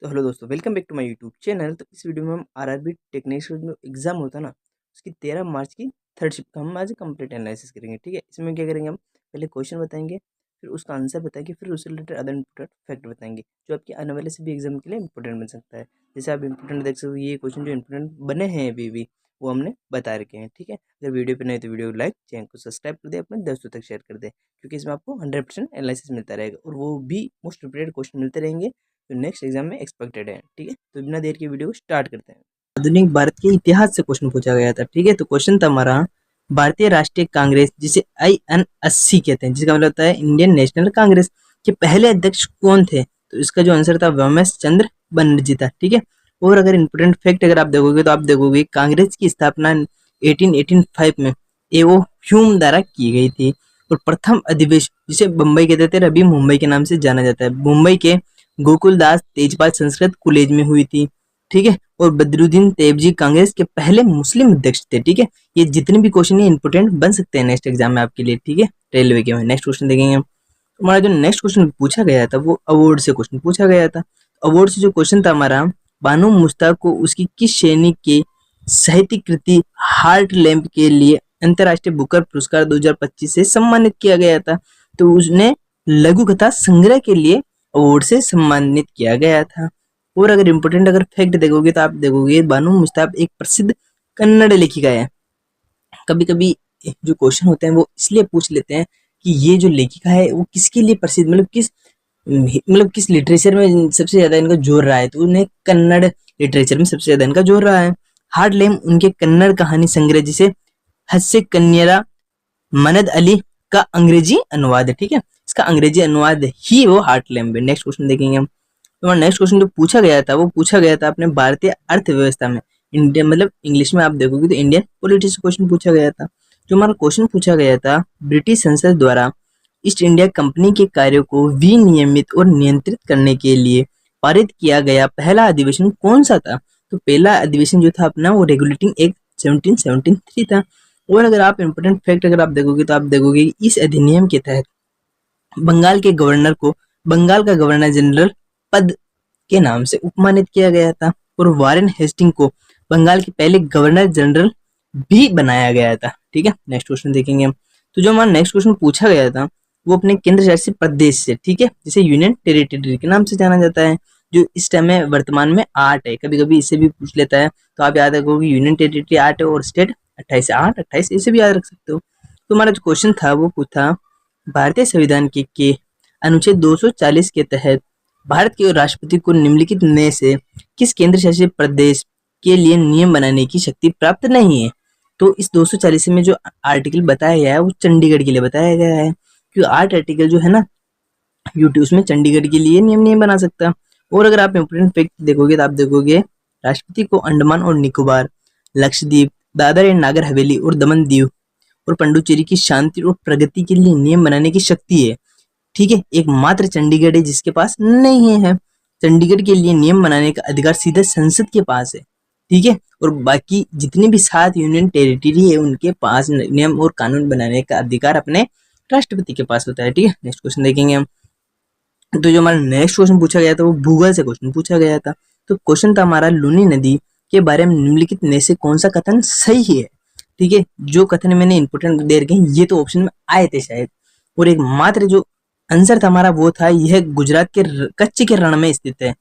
तो हेलो दोस्तों, welcome back to my YouTube channel. तो इस वीडियो में हम आरआरबी टेक्नीशियन जो एग्जाम होता है ना, उसकी 13 मार्च की थर्ड शिफ्ट का हम आज कंप्लीट एनालिसिस करेंगे। ठीक है, इसमें क्या करेंगे, हम पहले क्वेश्चन बताएंगे, फिर उसका आंसर बताएंगे, फिर उससे रिलेटेड अदर इंपॉर्टेंट फैक्ट बताएंगे जो आपके आने वाले सभी एग्जाम के लिए इंपॉर्टेंट बन सकता है। जैसे आप इंपॉर्टेंट देख सकते हो, ये क्वेश्चन जो इंपॉर्टेंट बने हैं अभी भी वो हमने बता रखे हैं। ठीक है, अगर वीडियो पे नहीं तो वीडियो को लाइक, चैनल को सब्सक्राइब कर दे, अपने दोस्तों तक शेयर कर दे, क्योंकि इसमें आपको 100% एनालिसिस मिलता रहेगा और वो भी मोस्ट रिपीटेड क्वेश्चन मिलते रहेंगे जो नेक्स्ट एग्जाम में एक्सपेक्टेड है। ठीक है, तो बिना देर के वीडियो को स्टार्ट करते हैं। आधुनिक भारत के इतिहास से क्वेश्चन पूछा गया था। ठीक है, तो क्वेश्चन था हमारा, भारतीय राष्ट्रीय कांग्रेस जिसे INSC कहते हैं, जिसका मतलब होता है इंडियन नेशनल कांग्रेस, के पहले अध्यक्ष कौन थे? तो इसका जो आंसर था व्योमेश चंद्र बनर्जी था। ठीक है, और अगर इंपोर्टेंट फैक्ट अगर आप देखोगे तो आप देखोगे कांग्रेस की स्थापना 1885 में एवो ह्यूम द्वारा की गई थी और प्रथम अधिवेशन जिसे बम्बई कहते थे, अभी मुंबई के नाम से जाना जाता है, मुंबई के गोकुलदास तेजपाल संस्कृत कॉलेज में हुई थी। ठीक है, और बदरुद्दीन तैयबजी कांग्रेस के पहले मुस्लिम अध्यक्ष थे। ठीक है, ये जितने भी क्वेश्चन है इंपोर्टेंट बन सकते हैं नेक्स्ट एग्जाम में आपके लिए। ठीक है, रेलवे के में नेक्स्ट क्वेश्चन देखेंगे। हमारा जो नेक्स्ट क्वेश्चन पूछा गया था वो अवार्ड से क्वेश्चन पूछा गया था। अवार्ड से जो क्वेश्चन था हमारा, बानो मुश्ताक को उसकी किस श्रेणी के साहित्यिक कृति हार्ट लैम्प के लिए अंतर्राष्ट्रीय बुकर पुरस्कार 2025 से सम्मानित किया गया था? तो उसने लघु कथा संग्रह के लिए अवार्ड से सम्मानित किया गया था। और अगर इम्पोर्टेंट अगर फैक्ट देखोगे तो आप देखोगे बानो मुश्ताक एक प्रसिद्ध कन्नड़ लेखिका है। कभी कभी जो क्वेश्चन होते हैं वो इसलिए पूछ लेते हैं कि ये जो लेखिका है वो किसके लिए प्रसिद्ध, मतलब किस लिटरेचर में सबसे ज्यादा इनका जोर रहा है, तो उन्हें कन्नड़ लिटरेचर में सबसे ज्यादा इनका जोर रहा है। हार्ट लैम्प उनके कन्नड़ कहानी संग्रह जिसे हस्य कन्यरा मनद अली का अंग्रेजी अनुवाद है। ठीक है, इसका अंग्रेजी अनुवाद ही वो हार्ट लैम्प है। नेक्स्ट क्वेश्चन देखेंगे हम। तो नेक्स्ट क्वेश्चन जो पूछा गया था वो पूछा गया था अपने भारतीय अर्थव्यवस्था में, इंडियन मतलब इंग्लिश में आप देखोगे तो इंडियन पॉलिटी से क्वेश्चन पूछा गया था। जो हमारा क्वेश्चन पूछा गया था, ब्रिटिश संसद द्वारा ईस्ट इंडिया कंपनी के कार्यों को विनियमित और नियंत्रित करने के लिए पारित किया गया पहला अधिवेशन कौन सा था? तो पहला अधिवेशन जो था अपना वो रेगुलेटिंग एक्ट 1773 था। और अगर आप इंपोर्टेंट फैक्ट अगर आप देखोगे तो आप देखोगे कि इस अधिनियम के तहत बंगाल के गवर्नर को बंगाल का गवर्नर जनरल पद के नाम से उपमानित किया गया था और वारेन हेस्टिंग को बंगाल के पहले गवर्नर जनरल भी बनाया गया था। ठीक है, नेक्स्ट क्वेश्चन देखेंगे हम। तो जो हमारा नेक्स्ट क्वेश्चन पूछा गया था वो अपने केंद्र शासित प्रदेश से, ठीक है, जिसे यूनियन टेरिटरी के नाम से जाना जाता है, जो इस टाइम में वर्तमान में 8 है। कभी कभी इससे भी पूछ लेता है, तो आप याद रखोगे यूनियन टेरिटरी 8 है और स्टेट 28 है। 8 28 इसे भी याद रख सकते हो। तो हमारा जो क्वेश्चन था वो पूछा, भारतीय संविधान के अनुच्छेद 240 के तहत भारत के राष्ट्रपति को निम्नलिखित में से किस केंद्र शासित प्रदेश के लिए नियम बनाने की शक्ति प्राप्त नहीं है? तो इस 240 में जो आर्टिकल बताया गया है वो चंडीगढ़ के लिए बताया गया है, क्योंकि 8 आर्टिकल जो है ना यूटी उसमें चंडीगढ़ के लिए नियम नहीं बना सकता। और अगर आप इंपोर्टेंट फैक्ट देखोगे तो आप देखोगे राष्ट्रपति को अंडमान और निकोबार, लक्षद्वीप, दादर एंड नागर हवेली और दमन दीव और पंडुचेरी की शांति और प्रगति के लिए नियम बनाने की शक्ति है। ठीक है, एकमात्र चंडीगढ़ है जिसके पास नहीं है। चंडीगढ़ के लिए नियम बनाने का अधिकार सीधे संसद के पास है। ठीक है, और बाकी जितने भी 7 यूनियन टेरिटरी है उनके पास नियम और कानून बनाने का अधिकार अपने राष्ट्रपति के पास होता है। ठीक है, नेक्स्ट क्वेश्चन देखेंगे हम। तो जो हमारा नेक्स्ट क्वेश्चन पूछा गया था वो भूगोल से क्वेश्चन पूछा गया था। तो क्वेश्चन था हमारा, लूनी नदी के बारे में निम्नलिखित में से कौन सा कथन सही है? ठीक है, जो कथन मैंने इंपोर्टेंट दे रखे हैं ये तो ऑप्शन में आए थे शायद, और एक मात्र जो आंसर था हमारा वो था, यह गुजरात के कच्छ के रण में स्थित है।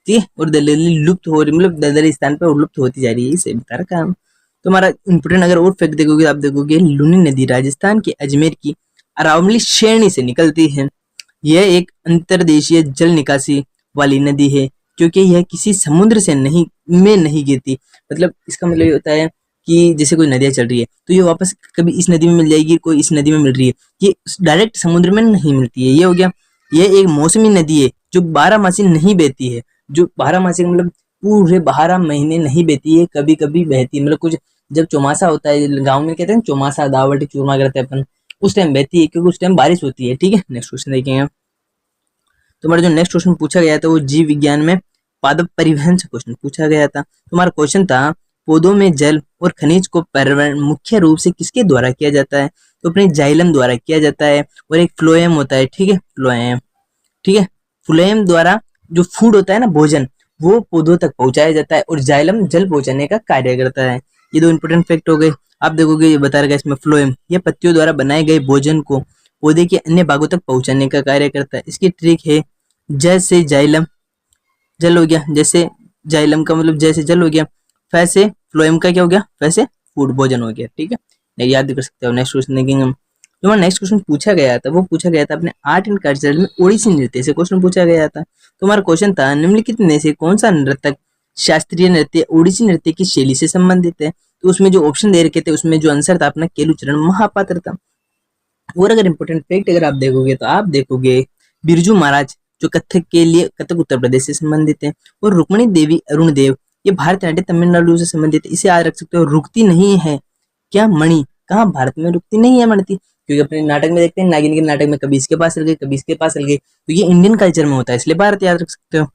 ठीक है, और दलदली लुप्त हो रही, मतलब दलदली स्थान पर लुप्त होती जा रही है, इसे बता रखा है। तो हमारा इंपोर्टेंट अगर और फैक्ट देखोगे आप देखोगे लूनी नदी राजस्थान के अजमेर की अरावली श्रेणी से निकलती है। यह एक अंतर्देशीय जल निकासी वाली नदी है, क्योंकि यह किसी समुद्र से नहीं गिरती। मतलब इसका मतलब ये होता है कि जैसे कोई नदियाँ चल रही है तो ये वापस कभी इस नदी में मिल जाएगी, कोई इस नदी में मिल रही है, ये डायरेक्ट समुद्र में नहीं मिलती है। ये हो गया, ये एक मौसमी नदी है जो 12 मासी नहीं बहती है, जो 12 मासी मतलब पूरे 12 महीने नहीं बहती है, कभी कभी बहती है। मतलब कुछ जब चौमासा होता है, गाँव में कहते हैं चौमासा, दावटी चूरमा करते हैं अपन, उस टाइम बहती है क्योंकि उस टाइम बारिश होती है। ठीक है, नेक्स्ट क्वेश्चन देखेंगे। तुम्हारा जो नेक्स्ट क्वेश्चन पूछा गया था वो जीव विज्ञान में पादप परिवहन से क्वेश्चन पूछा गया था। तुम्हारा क्वेश्चन था, पौधों में जल और खनिज को परिवहन मुख्य रूप से किसके द्वारा किया जाता है? तो अपने जाइलम द्वारा किया जाता है, और एक फ्लोएम होता है। ठीक है, फ्लोएम। ठीक है, फ्लोएम द्वारा जो फूड होता है ना, भोजन, वो पौधों तक पहुंचाया जाता है और जाइलम जल पहुंचाने का कार्य करता है। ये दो इंपॉर्टेंट फैक्ट हो गए। आप देखोगे ये बता रहा इसमें फ्लोएम, ये पत्तियों द्वारा बनाए गए भोजन को पौधे के अन्य भागों तक पहुंचाने का कार्य करता है। इसकी ट्रिक है जैसे जाइलम जल हो गया, जैसे जाइलम का मतलब जैसे जल हो गया, वैसे फ्लोएम का क्या हो गया, वैसे फूड भोजन हो गया। ठीक है, नहीं याद भी कर सकते हो। नेक्स्ट क्वेश्चन देखेंगे हम। जो हमारा नेक्स्ट क्वेश्चन पूछा गया था वो पूछा गया था अपने आर्ट एंड कल्चर में ओडिसी नृत्य से क्वेश्चन पूछा गया था। तो हमारा क्वेश्चन था निम्नलिखित में से कौन सा नृत्यक शास्त्रीय नृत्य ओडिसी नृत्य की शैली से संबंधित है। तो उसमें जो ऑप्शन दे रखे थे उसमें जो आंसर था अपना केलुचरण महापात्र था। और अगर इंपॉर्टेंट फैक्ट अगर आप देखोगे तो आप देखोगे बिरजू महाराज जो कथक के लिए कथक उत्तर प्रदेश से संबंधित है, और रुक्मणी देवी अरुण देव ये भारतनाट्यम तमिलनाडु से संबंधित है। इसे याद रख सकते हो, रुकती नहीं है क्या मणि, कहाँ भारत में रुकती नहीं है मणि, क्योंकि अपने नाटक में देखते हैं नागिन के नाटक में कभी इसके पास रह गई कभी इसके पास रह गई, तो ये इंडियन कल्चर में होता है इसलिए भारत याद रख सकते हो।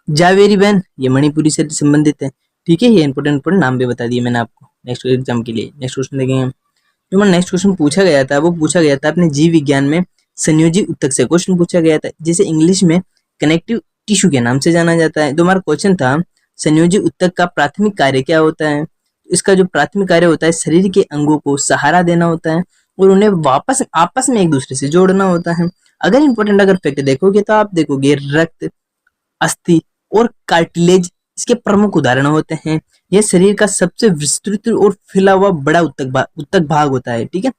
जावेरी बहन ये मणिपुरी से संबंधित है। ठीक है, ये इंपॉर्टेंट नाम भी बता दिए मैंने आपको नेक्स्ट एग्जाम के लिए। नेक्स्ट क्वेश्चन देखेंगे हम। जो हमारा नेक्स्ट क्वेश्चन पूछा गया था वो पूछा गया था अपने जीव विज्ञान में संयोजी उत्तक से क्वेश्चन पूछा गया था, जिसे इंग्लिश में कनेक्टिव टिश्यू के नाम से जाना जाता है। तो हमारा क्वेश्चन था संयोजी उत्तक का प्राथमिक कार्य क्या होता है। इसका जो प्राथमिक कार्य होता है शरीर के अंगों को सहारा देना होता है और उन्हें वापस आपस में एक दूसरे से जोड़ना होता है। अगर इंपॉर्टेंट अगर फैक्ट देखोगे तो आप देखोगे रक्त, अस्थि और कार्टिलेज इसके प्रमुख उदाहरण होते हैं। यह शरीर का सबसे विस्तृत और फैला हुआ बड़ा उत्तक भाग होता है। ठीक है,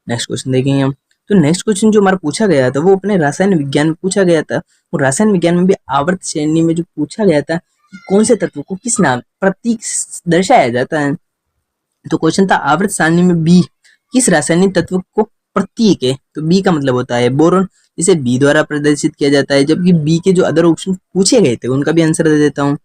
नेक्स्ट क्वेश्चन देखेंगे हम। तो नेक्स्ट क्वेश्चन जो हमारा पूछा गया था वो अपने रसायन विज्ञान में पूछा गया था, और रसायन विज्ञान में भी आवर्त श्रेणी में जो पूछा गया था कि कौन से तत्व को किस नाम प्रतीक दर्शाया जाता है। तो क्वेश्चन था आवर्त सारणी में बी किस रासायनिक तत्व को प्रतीक है। तो बी का मतलब होता है बोरोन, इसे बी द्वारा प्रदर्शित किया जाता है। जबकि बी के जो अदर ऑप्शन पूछे गए थे उनका भी आंसर दे देता हूँ।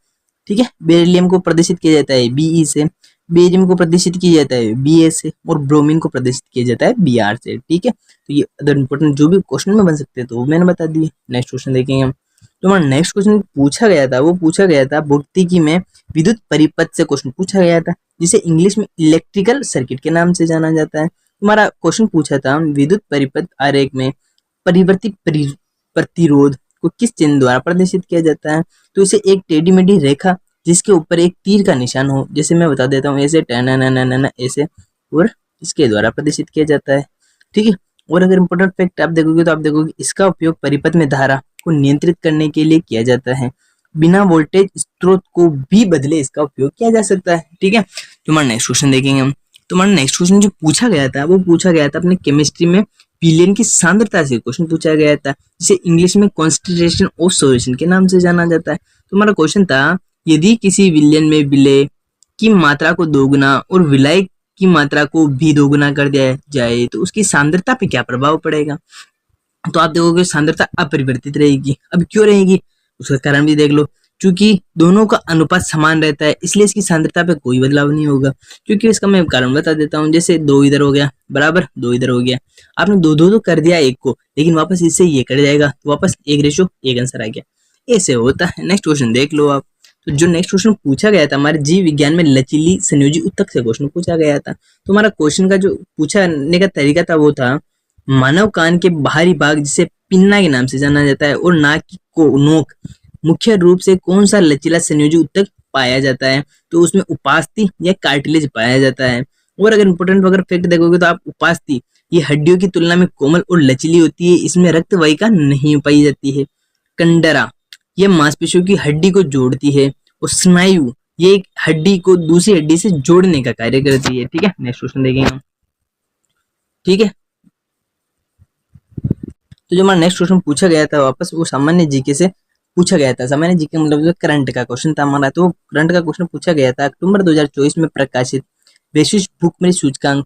ठीक है, बेरिलियम को प्रदर्शित किया जाता है बीई से, बेरियम को प्रदर्शित किया जाता है बी से, और ब्रोमीन को प्रदर्शित किया जाता है Br से। ठीक है, तो ये अदर इंपॉर्टेंट जो भी क्वेश्चन में बन सकते हैं तो वो मैंने बता दिए। नेक्स्ट क्वेश्चन देखेंगे हम। तो हमारा नेक्स्ट क्वेश्चन पूछा गया था वो पूछा गया था भौतिकी में विद्युत परिपथ से क्वेश्चन पूछा गया था, जिसे इंग्लिश में इलेक्ट्रिकल सर्किट के नाम से जाना जाता है। हमारा क्वेश्चन पूछा था विद्युत परिपथ आरेख में परिवर्तित प्रतिरोध को किस चिन्ह द्वारा प्रदर्शित किया जाता है। तो इसे एक टेढ़ी मेढ़ी रेखा जिसके ऊपर एक तीर का निशान हो, जैसे मैं बता देता हूँ ऐसे ऐसे, और इसके द्वारा प्रदर्शित किया जाता है। ठीक है, और अगर इंपॉर्टेंट फैक्ट आप देखोगे तो आप देखोगे इसका उपयोग परिपथ में धारा को नियंत्रित करने के लिए किया जाता है। बिना वोल्टेज स्रोत को भी बदले इसका उपयोग किया जा सकता है। ठीक है, तो हमारा नेक्स्ट क्वेश्चन देखेंगे हम। तो हमारा नेक्स्ट क्वेश्चन जो पूछा गया था वो पूछा गया था अपने केमिस्ट्री में विलेन की सांद्रता से क्वेश्चन पूछा गया था, जिसे इंग्लिश में कॉन्सेंट्रेशन ऑफ सॉल्यूशन के नाम से जाना जाता है। तो हमारा क्वेश्चन था यदि किसी विलेन में विलय की मात्रा को दोगुना और विलय की मात्रा को भी दोगुना कर दिया जाए तो उसकी सांद्रता पे क्या प्रभाव पड़ेगा। तो आप देखोगे सांद्रता अपरिवर्तित रहेगी। अब क्यों रहेगी उसका कारण भी देख लो, क्योंकि दोनों का अनुपात समान रहता है इसलिए इसकी सांद्रता पे कोई बदलाव नहीं होगा। क्योंकि इसका मैं कारण बता देता हूँ, जैसे 2 इधर हो गया बराबर 2 इधर हो गया, आपने दो दो तो कर दिया एक को, लेकिन वापस इससे ये कट जाएगा तो वापस 1:1 आंसर आ गया। ऐसे होता है। नेक्स्ट क्वेश्चन देख लो आप। तो जो नेक्स्ट क्वेश्चन पूछा गया था हमारे जीव विज्ञान में लचीली संयोजी उत्तक से क्वेश्चन पूछा गया था। तो हमारा क्वेश्चन का जो पूछने का तरीका था वो था मानव कान के बाहरी भाग जिसे पिन्ना के नाम से जाना जाता है और नाक की नोक मुख्य रूप से कौन सा लचीला संयोजी उत्तक पाया जाता है। तो उसमें उपास्थि या कार्टिलेज पाया जाता है। और अगर इंपॉर्टेंट अगर फैक्ट देखोगे तो आप उपास्थि ये हड्डियों की तुलना में कोमल और लचीली होती है, इसमें रक्त वाहिका नहीं पाई जाती है। कंडरा यह मांसपेशियों की हड्डी को जोड़ती है, और स्नायु ये एक हड्डी को दूसरी हड्डी से जोड़ने का कार्य करती है। ठीक है, नेक्स्ट क्वेश्चन देखेंगे हम। ठीक है, तो जो हमारा नेक्स्ट क्वेश्चन पूछा गया था वापस वो सामान्य जीके से पूछा गया था। सामान्य जीके मतलब करंट का क्वेश्चन था हमारा। तो करंट का क्वेश्चन पूछा गया था अक्टूबर 2024 में प्रकाशित वैश्विक भूखमरी सूचकांक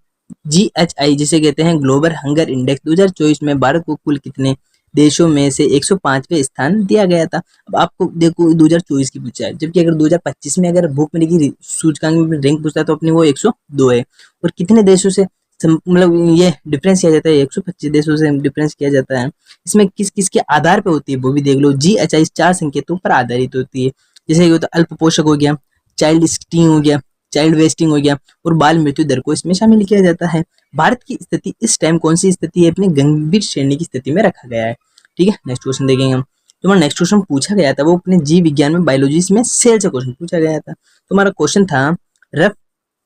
GHI जिसे कहते हैं ग्लोबल हंगर इंडेक्स 2024 में भारत को कुल कितने देशों में से 105वें स्थान दिया गया था। अब आपको देखो 2024 की पूछा है, जबकि अगर 2025 में अगर भूखमरी की सूचकांक में रैंक पूछता है तो अपनी वो 102 है। और कितने देशों से मतलब ये डिफरेंस किया जाता है 125 देशों से डिफरेंस किया जाता है। इसमें किस किस के आधार पे होती है वो भी देख लो। GHI 4 संकेतों पर आधारित होती है, जैसे कि अल्प पोषक हो गया, चाइल्ड स्टिंग हो गया, चाइल्ड वेस्टिंग हो गया, और बाल मृत्यु दर को इसमें शामिल किया जाता है। भारत की स्थिति इस टाइम कौन सी स्थिति है, अपनी गंभीर श्रेणी की स्थिति में रखा गया है। ठीक है, नेक्स्ट क्वेश्चन देखेंगे हम। जो हमारा नेक्स्ट क्वेश्चन पूछा गया था वो अपने जीव विज्ञान में बायोलॉजी में सेल से क्वेश्चन पूछा गया था। तो हमारा क्वेश्चन था रफ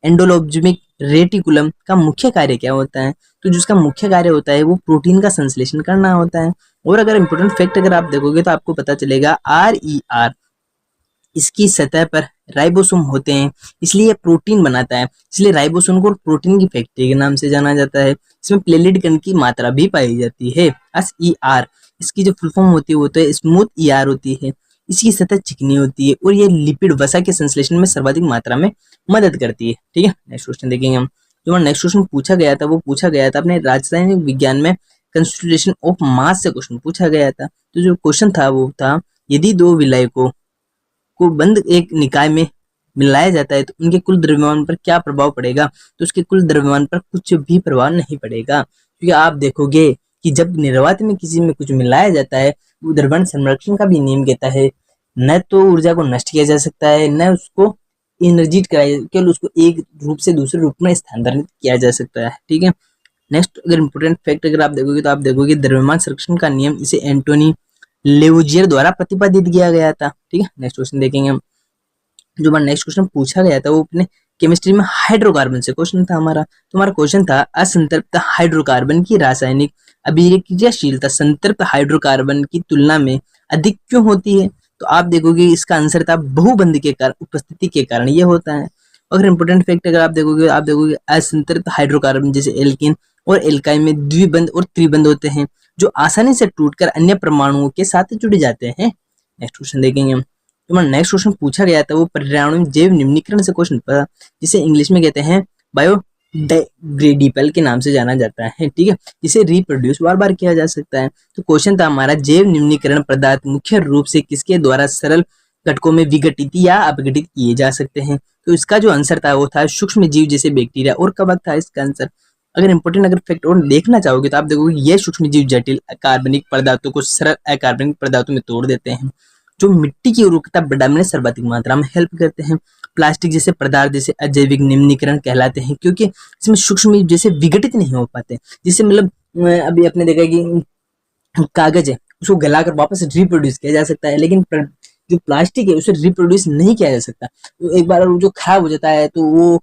एंडोलोजिमिक रेटिकुलम का मुख्य कार्य क्या होता है। तो जिसका मुख्य कार्य होता है वो प्रोटीन का संश्लेषण करना होता है। और अगर इंपॉर्टेंट फैक्ट अगर आप देखोगे तो आपको पता चलेगा RER इसकी सतह पर राइबोसोम होते हैं, इसलिए ये प्रोटीन बनाता है, इसलिए राइबोसोम को प्रोटीन की फैक्ट्री के नाम से जाना जाता है। इसमें प्लेलिड कण की मात्रा भी पाई जाती है। SER इसकी जो फुल फॉर्म होती है वो तो है स्मूथ ER होती है। इसकी सतह चिकनी होती है और ये लिपिड वसा के संश्लेषण में सर्वाधिक मात्रा में मदद करती है। ठीक है, नेक्स्ट क्वेश्चन देखेंगे हम। जो नेक्स्ट क्वेश्चन पूछा गया था वो पूछा गया था अपने रासायनिक विज्ञान में कंस्टिट्यूशन ऑफ मास से क्वेश्चन पूछा गया था। तो जो क्वेश्चन था वो था यदि दो विलायकों को बंद एक निकाय में मिलाया जाता है तो उनके कुल द्रव्यमान पर क्या प्रभाव पड़ेगा। तो उसके कुल द्रव्यमान पर कुछ भी प्रभाव नहीं पड़ेगा, क्योंकि आप देखोगे कि जब निर्वात में किसी में कुछ मिलाया जाता है वो द्रव्यमान संरक्षण का भी नियम कहता है, न तो ऊर्जा को नष्ट किया जा सकता है न उसको एनर्जी केवल उसको एक रूप से दूसरे रूप में स्थानांतरित किया जा सकता है। ठीक है, नेक्स्ट अगर इंपोर्टेंट फैक्ट अगर आप देखोगे तो आप देखोगे द्रव्यमान संरक्षण का नियम इसे एंटोनी लेवोजियर द्वारा प्रतिपादित किया गया था। ठीक है, नेक्स्ट क्वेश्चन देखेंगे हम। जो हमारा नेक्स्ट क्वेश्चन पूछा गया था वो अपने केमिस्ट्री में हाइड्रोकार्बन से क्वेश्चन था हमारा। तो हमारा क्वेश्चन था असंतृप्त हाइड्रोकार्बन की रासायनिक अभिक्रियाशीलता संतृप्त हाइड्रोकार्बन की तुलना में अधिक क्यों होती है। तो आप देखोगे इसका आंसर था बहुबंध के कारण उपस्थिति के कारण ये होता है। अगर इंपोर्टेंट फैक्ट अगर आप देखोगे असंतृप्त हाइड्रोकार्बन जैसे एल्किन और एल्काइन में द्विबंध और त्रिबंध होते हैं जो आसानी से टूटकर अन्य परमाणुओं के साथ जुड़ जाते हैं। नेक्स्ट क्वेश्चन देखेंगे हम। तो हमारा नेक्स्ट क्वेश्चन पूछा गया था वो पर्यावरण जैव निम्नीकरण से क्वेश्चन था, जिसे इंग्लिश में कहते हैं बायोडिग्रेडेबल के नाम से जाना जाता है। ठीक है, जिसे रिप्रोड्यूस बार बार किया जा सकता है। तो क्वेश्चन था हमारा जैव निम्नीकरण पदार्थ मुख्य रूप से किसके द्वारा सरल घटकों में विघटित या अपघटित किए जा सकते हैं। तो इसका जो आंसर था वो था सूक्ष्म जीव जैसे बैक्टीरिया और कवक था इसका आंसर। अगर इंपोर्टेंट अगर फैक्ट और देखना चाहोगे तो आप देखोगे ये सूक्ष्म जीव जटिल कार्बनिक पदार्थों को सरल अकार्बनिक पदार्थों में तोड़ देते हैं, जो मिट्टी की उर्वरकता बढ़ाने में सर्वाधिक मात्रा में हेल्प करते हैं। प्लास्टिक जैसे पदार्थ जैसे अजैविक निम्नीकरण कहलाते हैं, क्योंकि इसमें सूक्ष्म जीव जैसे विघटित नहीं हो पाते। जिससे मतलब अभी आपने देखा कि कागज है उसको गलाकर वापस रिप्रोड्यूस किया जा सकता है, लेकिन जो प्लास्टिक है उसे रिप्रोड्यूस नहीं किया जा सकता। तो एक बार जो खराब हो जाता है तो वो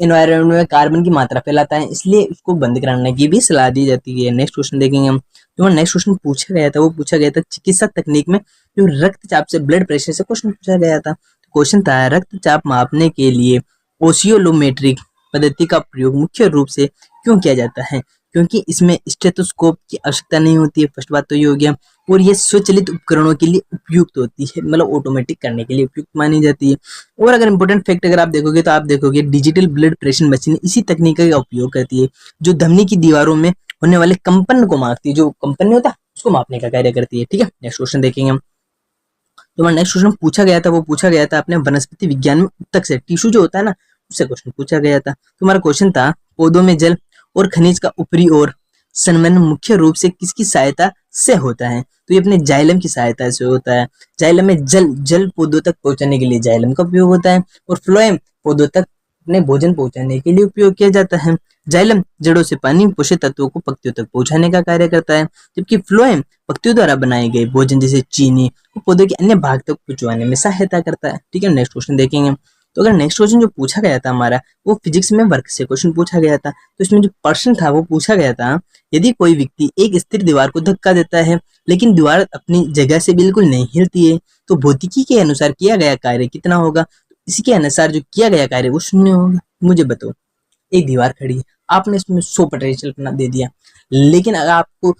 एनवायरनमेंट में कार्बन की मात्रा फैलाता है, इसलिए उसको बंद कराने की भी सलाह दी जाती है। नेक्स्ट क्वेश्चन देखेंगे हम। जो नेक्स्ट क्वेश्चन पूछा गया था वो पूछा गया था चिकित्सा तकनीक में जो रक्तचाप से ब्लड प्रेशर से क्वेश्चन पूछा गया था। क्वेश्चन था रक्तचाप मापने के लिए ओसियोलोमेट्रिक पद्धति का प्रयोग मुख्य रूप से क्यों किया जाता है। क्योंकि इसमें स्टेथोस्कोप की आवश्यकता नहीं होती है, फर्स्ट बात तो ये हो गया, और ये स्वचालित उपकरणों के लिए उपयुक्त होती है, मतलब ऑटोमेटिक करने के लिए उपयुक्त मानी जाती है। और अगर इंपोर्टेंट फैक्ट अगर आप देखोगे तो आप देखोगे डिजिटल ब्लड प्रेशर मशीन इसी तकनीक का उपयोग करती है, जो धमनी की दीवारों में होने वाले कंपन को मापती है, जो कंपन नहीं होता उसको मापने का कार्य करती है। ठीक है, नेक्स्ट क्वेश्चन देखेंगे हम। तो नेक्स्ट क्वेश्चन पूछा गया था वो पूछा गया था अपने वनस्पति विज्ञान में उत्तक से टिश्यू जो होता है ना उससे क्वेश्चन पूछा गया था। तो हमारा क्वेश्चन था पौधों में जल और खनिज का ऊपरी और संवहन मुख्य रूप से किसकी सहायता से होता है। तो ये अपने जाइलम की सहायता से होता है। जाइलम में जल पौधों तक पहुंचाने के लिए जाइलम का उपयोग होता है, और फ्लोएम पौधों तक अपने भोजन पहुंचाने के लिए उपयोग किया जाता है। जाइलम जड़ों से पानी पोषक तत्वों को पत्तियों तक पहुंचाने का कार्य करता है, जबकि फ्लोएम पत्तियों द्वारा बनाए गए भोजन जैसे चीनी को पौधों के अन्य भाग तक पहुंचाने में सहायता करता है। ठीक है, नेक्स्ट क्वेश्चन देखेंगे। तो अगर नेक्स्ट क्वेश्चन जो पूछा गया था हमारा वो फिजिक्स में वर्क से क्वेश्चन पूछा गया था। तो इसमें जो प्रश्न था वो पूछा गया था यदि कोई व्यक्ति एक स्थिर दीवार को धक्का देता है लेकिन दीवार अपनी जगह से बिल्कुल नहीं हिलती है तो भौतिकी के अनुसार किया गया कार्य कितना होगा। इसी के अनुसार जो किया गया कार्य वो शून्य होगा। मुझे बताओ, एक दीवार खड़ी है, आपने इसमें 100 पोटेंशियल अपना दे दिया, लेकिन अगर आपको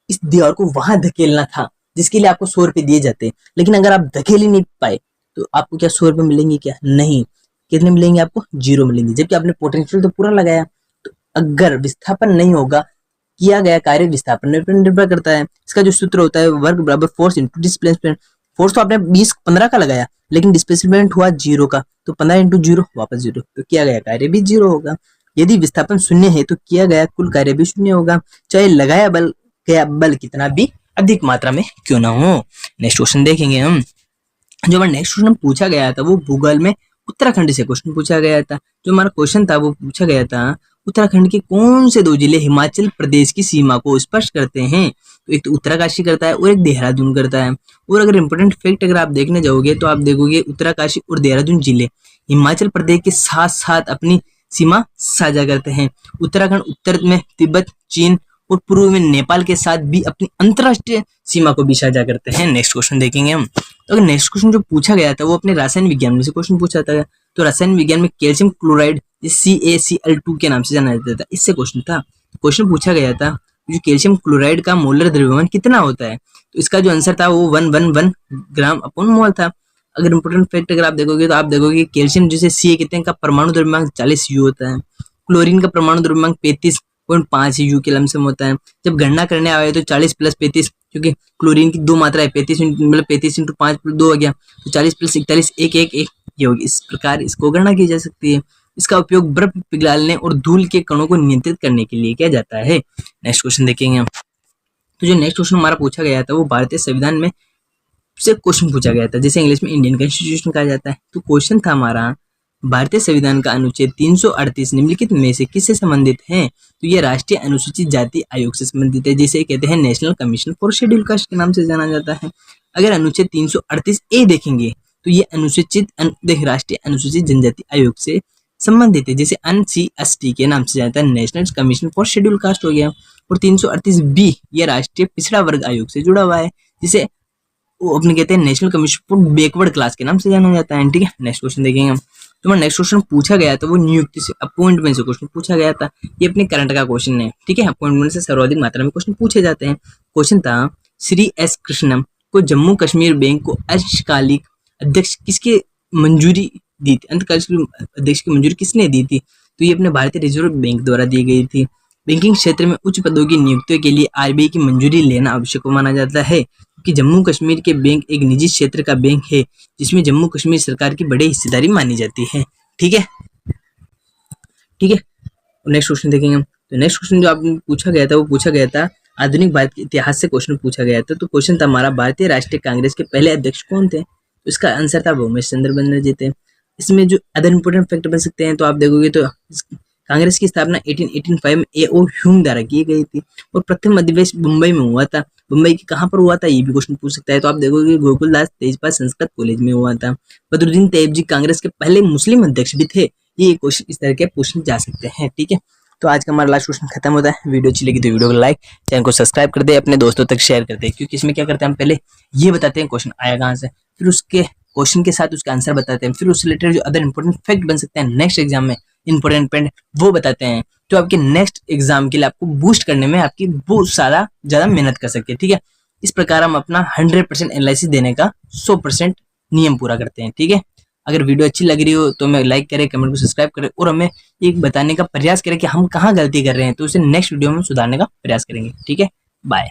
इस दीवार को वहां धकेलना था जिसके लिए आपको 100 रुपए दिए जाते, लेकिन अगर आप धकेल ही नहीं पाए तो आपको क्या 100 रुपए मिलेंगे? क्या नहीं, कितने मिलेंगे? आपको 0 मिलेंगे, जबकि आपने पोटेंशियल तो पूरा लगाया। तो अगर विस्थापन नहीं होगा, किया गया कार्य विस्थापन पर निर्भर करता है। इसका जो सूत्र होता है वर्क बराबर फोर्स इंटू डिस्प्लेसमेंट। फोर्स तो आपने 20-15 का लगाया, लेकिन डिस्प्लेसमेंट हुआ 0 का, तो 15 इंटू 0 वापस 0, तो किया गया कार्य भी 0 होगा। यदि विस्थापन शून्य है तो किया गया कुल कार्य भी शून्य होगा, चाहे लगाया बल गया बल कितना भी अधिक मात्रा में क्यों ना हो। नेक्स्ट क्वेश्चन देखेंगे हम। जो हमारा नेक्स्ट क्वेश्चन पूछा गया था वो भूगोल में उत्तराखंड से क्वेश्चन पूछा गया था। जो हमारा क्वेश्चन था वो पूछा गया था उत्तराखंड के कौन से 2 जिले हिमाचल प्रदेश की सीमा को स्पर्श करते हैं? तो एक तो उत्तरकाशी करता है और एक देहरादून करता है। और अगर इंपॉर्टेंट फैक्ट अगर आप देखने जाओगे तो आप देखोगे उत्तरकाशी और देहरादून जिले हिमाचल प्रदेश के साथ साथ अपनी सीमा साझा करते हैं। उत्तराखंड उत्तर में तिब्बत, चीन और पूर्व में नेपाल के साथ भी अपनी अंतरराष्ट्रीय सीमा को भी साझा करते हैं। नेक्स्ट क्वेश्चन देखेंगे हम। तो अगर नेक्स्ट क्वेश्चन जो पूछा गया था वो अपने रसायन विज्ञान में से क्वेश्चन पूछा था। तो रसायन विज्ञान में कैल्शियम क्लोराइड CaCl2 के नाम से जाना जाता था, इससे क्वेश्चन था। क्वेश्चन पूछा गया था जो कैल्शियम क्लोराइड का मोलर द्रव्यमान कितना होता है? तो इसका जो आंसर था वो 111 ग्राम अपॉन मोल था। अगर इंपोर्टेंट फैक्ट अगर आप देखोगे तो आप देखोगे कैल्शियम जिसे Ca कहते हैं का परमाणु द्रव्यमान 40 U होता है। क्लोरीन का परमाणु द्रव्यमान 35.5 U के लमसम होता है। जब गणना करने आए तो 40 प्लस 35, क्योंकि क्लोरीन की 2 मात्रा है, 35 मतलब 35 × 5 + 2 हो गया, तो 40 + 41 1 1 1 ये होगी। इस प्रकार इसको गणना की जा सकती है। इसका उपयोग बर्फ पिघलाने और धूल के कणों को नियंत्रित करने के लिए किया जाता है। नेक्स्ट क्वेश्चन देखेंगे हम। तो जो नेक्स्ट क्वेश्चन हमारा पूछा गया था वो भारतीय संविधान में से क्वेश्चन पूछा गया था, जिसे इंग्लिश में इंडियन कॉन्स्टिट्यूशन कहा जाता है। तो क्वेश्चन था हमारा, भारतीय संविधान का अनुच्छेद 338 निम्नलिखित में से किससे संबंधित है? तो ये राष्ट्रीय अनुसूचित जाति आयोग से संबंधित है, जिसे कहते हैं national commission for schedule caste के नाम से जाना जाता है। अगर अनुच्छेद 338A देखेंगे तो ये राष्ट्रीय अनुसूचित जनजाति आयोग से संबंधित है, जिसे NCST के नाम से जाता है, national commission for schedule caste हो गया। और 338B ये राष्ट्रीय पिछड़ा वर्ग आयोग से जुड़ा हुआ है, जिसे वो अपने कहते हैं national commission for backward class के नाम से जाना जाता है। ठीक है, नेक्स्ट क्वेश्चन देखेंगे हम। तो नेक्स्ट क्वेश्चन पूछा गया था वो नियुक्ति से अपॉइंटमेंट से क्वेश्चन पूछा गया था। ये अपने करंट का क्वेश्चन है। ठीक है, अपॉइंटमेंट से सर्वाधिक मात्रा में क्वेश्चन पूछे जाते हैं। क्वेश्चन था, श्री S कृष्णम को जम्मू कश्मीर बैंक को अंशकालिक अध्यक्ष किसके मंजूरी दी थी? अंतकालिक अध्यक्ष की मंजूरी किसने दी थी? तो ये अपने भारतीय रिजर्व बैंक द्वारा दी गई थी। बैंकिंग क्षेत्र में उच्च पदों की नियुक्तियों के लिए RBI की मंजूरी लेना आवश्यक माना जाता है, कि जम्मू कश्मीर के बैंक एक निजी क्षेत्र का बैंक है जिसमें जम्मू कश्मीर सरकार की बड़ी हिस्सेदारी मानी जाती है। ठीक है, ठीक है। नेक्स्ट क्वेश्चन देखेंगे हम। तो नेक्स्ट क्वेश्चन जो आपने पूछा गया था वो पूछा गया था आधुनिक भारत के इतिहास से क्वेश्चन पूछा गया था। तो क्वेश्चन था हमारा, भारतीय राष्ट्रीय कांग्रेस के पहले अध्यक्ष कौन थे? तो इसका आंसर था भूमेश चंद्र बनर्जी थे। इसमें जो अदर इंपोर्टेंट फैक्ट बन सकते हैं तो आप देखोगे तो कांग्रेस की स्थापना 1885 में A.O. ह्यूम द्वारा की गई थी और प्रथम अधिवेशन मुंबई में हुआ था। मुंबई के कहाँ पर हुआ था ये भी क्वेश्चन पूछ सकता है। तो आप देखोगे गोकुलदास तेजपाल संस्कृत कॉलेज में हुआ था। बदरुद्दीन तैयब जी कांग्रेस के पहले मुस्लिम अध्यक्ष भी थे। ये क्वेश्चन इस तरह के पूछे जा सकते हैं। ठीक है, तो आज का हमारा लास्ट क्वेश्चन खत्म होता है। वीडियो अच्छी लगी तो वीडियो को लाइक, चैनल को सब्सक्राइब कर दे, अपने दोस्तों तक शेयर कर दे, क्योंकि इसमें क्या करते हैं हम पहले ये बताते हैं क्वेश्चन आया कहाँ से, फिर उसके क्वेश्चन के साथ उसका आंसर बताते हैं, फिर उससे रिलेटेड जो अदर इंपॉर्टेंट फैक्ट बन सकते हैं नेक्स्ट एग्जाम में इंपॉर्टेंट पॉइंट वो बताते हैं, तो आपके नेक्स्ट एग्जाम के लिए आपको बूस्ट करने में आपकी बहुत सारा ज्यादा मेहनत कर सके। ठीक है, इस प्रकार हम अपना 100% एनालिसिस देने का 100% नियम पूरा करते हैं। ठीक है, अगर वीडियो अच्छी लग रही हो तो हमें लाइक करें, कमेंट को सब्सक्राइब करें और हमें एक बताने का प्रयास करें कि हम कहाँ गलती कर रहे हैं, तो उसे नेक्स्ट वीडियो में सुधारने का प्रयास करेंगे। ठीक है, बाय।